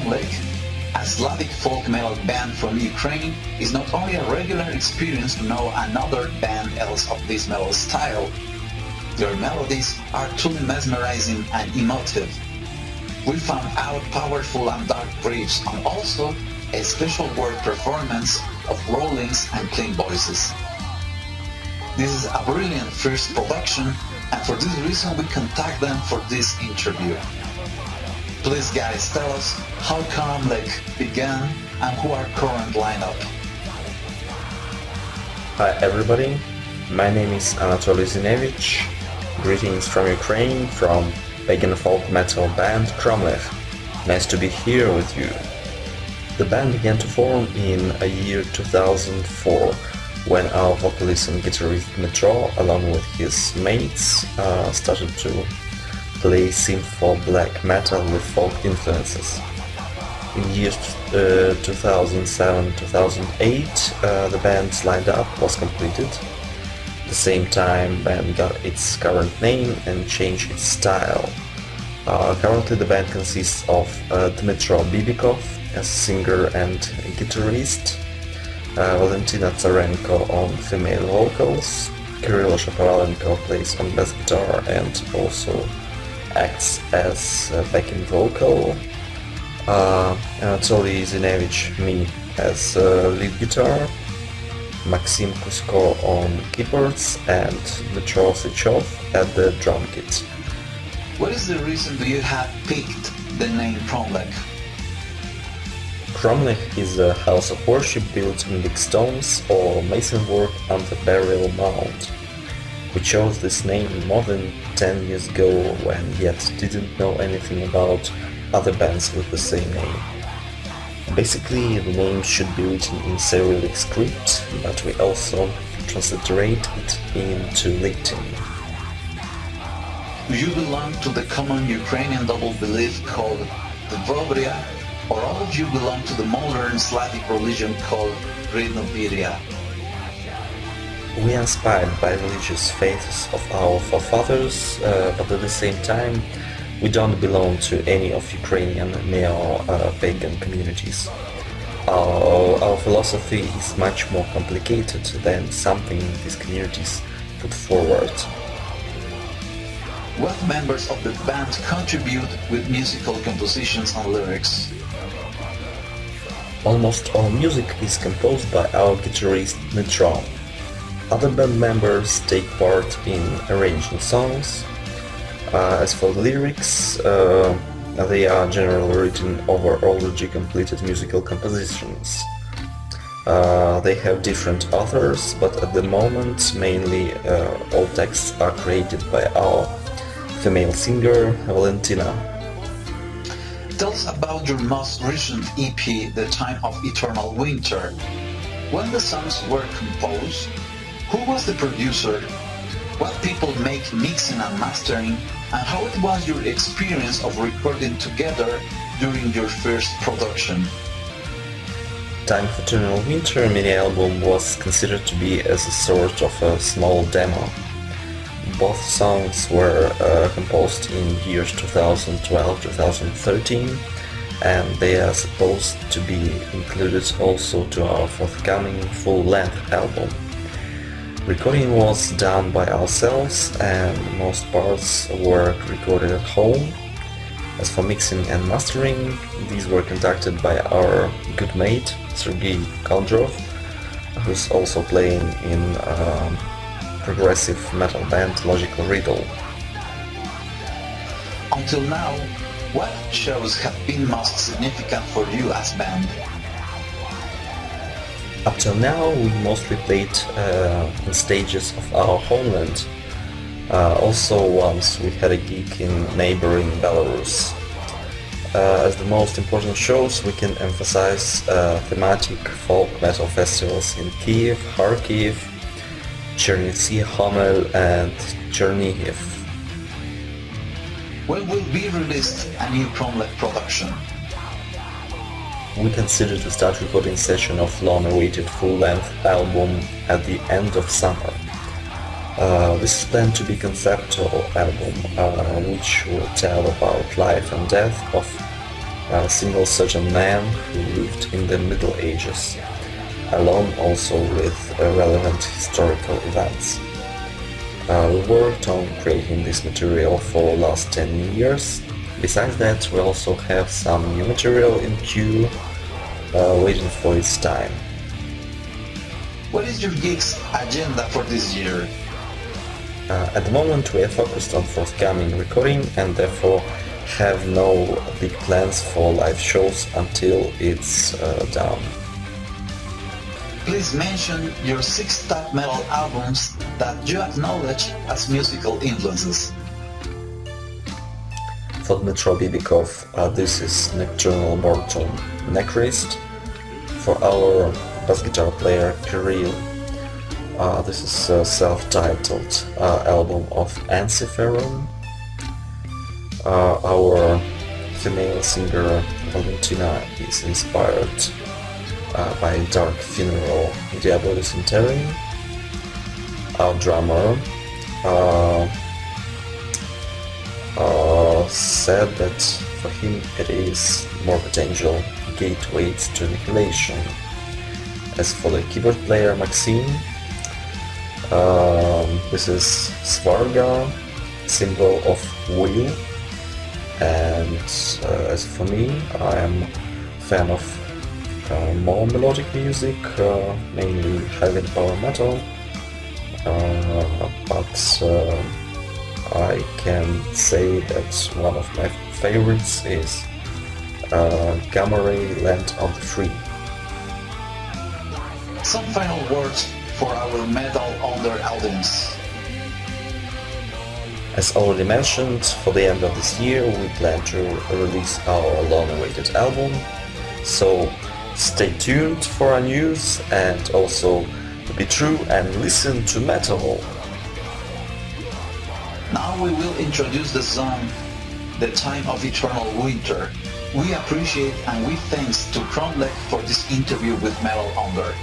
Kromlekh, a Slavic folk metal band from Ukraine, is not only a regular experience to know another band else of this metal style. Their melodies are truly mesmerizing and emotive. We found out powerful and dark riffs and also a special word performance of rollings and clean voices. This is a brilliant first production, and for this reason we contact them for this interview. Please guys, tell us how Kromlekh began and who are current lineup. Hi everybody, my name is Anatoly Zinevich. Greetings from Ukraine, from pagan folk metal band Kromlekh. Nice to be here with you. The band began to form in a year 2004, when our vocalist and guitarist Metro, along with his mates, started to play synth black metal with folk influences. In years 2007-2008, the band's lineup was completed. At the same time, band got its current name and changed its style. Currently, the band consists of Dmytro Bibikov as singer and guitarist, Valentina Tsarenko on female vocals, Kirill Shapovalenko plays on bass guitar and also acts as backing vocal, Anatoly Zinevich, me, as lead guitar, Maxim Kusko on keyboards and Dmytro Sychov at the drum kit. What is the reason you have picked the name Kromlekh? Kromlekh is a house of worship built in big stones or mason work on the burial mound. We chose this name more than 10 years ago when yet didn't know anything about other bands with the same name. Basically, the name should be written in Cyrillic script, but we also transliterate it into Latin. Do you belong to the common Ukrainian double belief called the Vobria, or all of you belong to the modern Slavic religion called Ridnoviria? We are inspired by religious faiths of our forefathers, but at the same time, we don't belong to any of Ukrainian neo-pagan communities. Our philosophy is much more complicated than something these communities put forward. What members of the band contribute with musical compositions and lyrics? Almost all music is composed by our guitarist Metro. Other band members take part in arranging songs. As for the lyrics, they are generally written over already completed musical compositions. They have different authors, but at the moment mainly all texts are created by our female singer Valentina. Tell us about your most recent EP, The Time of Eternal Winter. When the songs were composed, who was the producer, what people make mixing and mastering, and how it was your experience of recording together during your first production? Time of Eternal Winter mini-album was considered to be as a sort of a small demo. Both songs were composed in years 2012-2013, and they are supposed to be included also to our forthcoming full-length album. Recording was done by ourselves and most parts were recorded at home. As for mixing and mastering, these were conducted by our good mate Sergei Kaldrov, who's also playing in progressive metal band Logical Riddle. Until now, what shows have been most significant for you as band? Up till now, we mostly played in stages of our homeland. Also once we had a gig in neighboring Belarus. As the most important shows, we can emphasize thematic folk metal festivals in Kiev, Kharkiv, Chernivtsi, Homel and Chernihiv. When will be released a new Kromlekh production? We consider to start recording session of long-awaited full-length album at the end of summer. This is planned to be conceptual album, which will tell about life and death of a single certain man who lived in the Middle Ages, along also with relevant historical events. We worked on creating this material for the last 10 years. Besides that, we also have some new material in queue, waiting for its time. What is your gigs agenda for this year? At the moment we are focused on forthcoming recording and therefore have no big plans for live shows until it's done. Please mention your 6 top metal albums that you acknowledge as musical influences. For Dmitro Bibikov, this is Nocturnal Mortal Necrist. For our bass guitar player Kirill, this is a self-titled album of Ensiferum. Our female singer Valentina is inspired by Dark Funeral Diabolus Interim. Our drummer said that for him it is Morbid Angel, Gateways to Annihilation. As for the keyboard player Maxime, this is Svarga, symbol of will, and as for me, I am a fan of more melodic music, mainly heavy power metal, but I can say that one of my favorites is Gamma Ray Land of the Free. Some final words for our Metal Under audience. As already mentioned, for the end of this year we plan to release our long-awaited album, so stay tuned for our news and also be true and listen to metal. Now we will introduce the song The Time of Eternal Winter. We appreciate and we thanks to Kromlekh for this interview with Metal Under.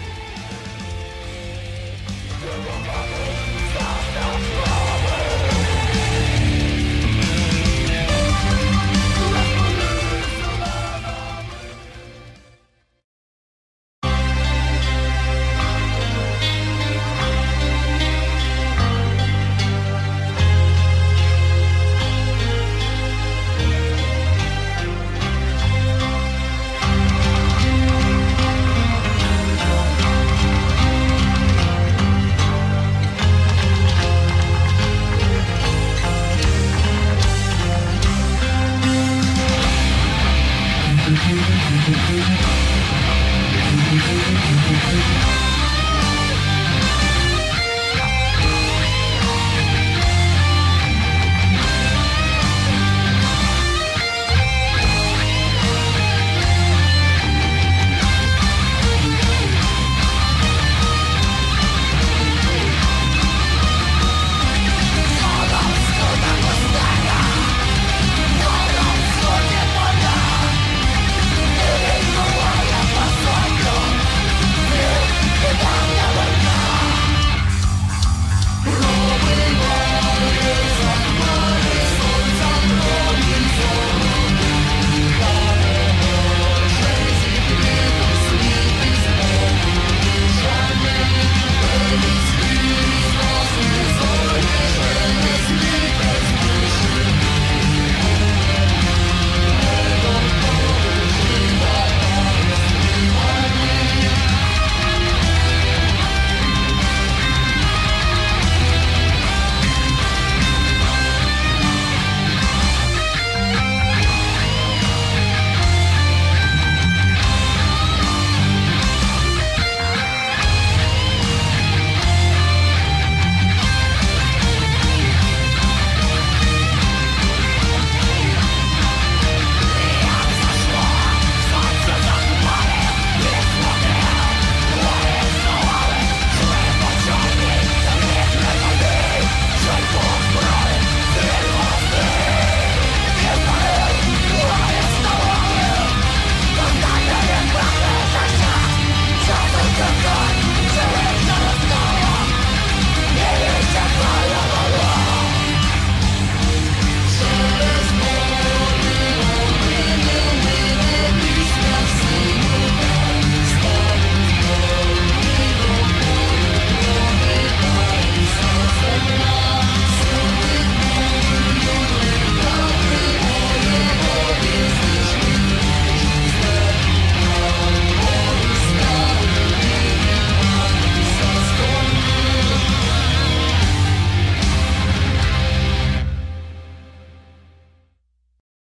Thank you.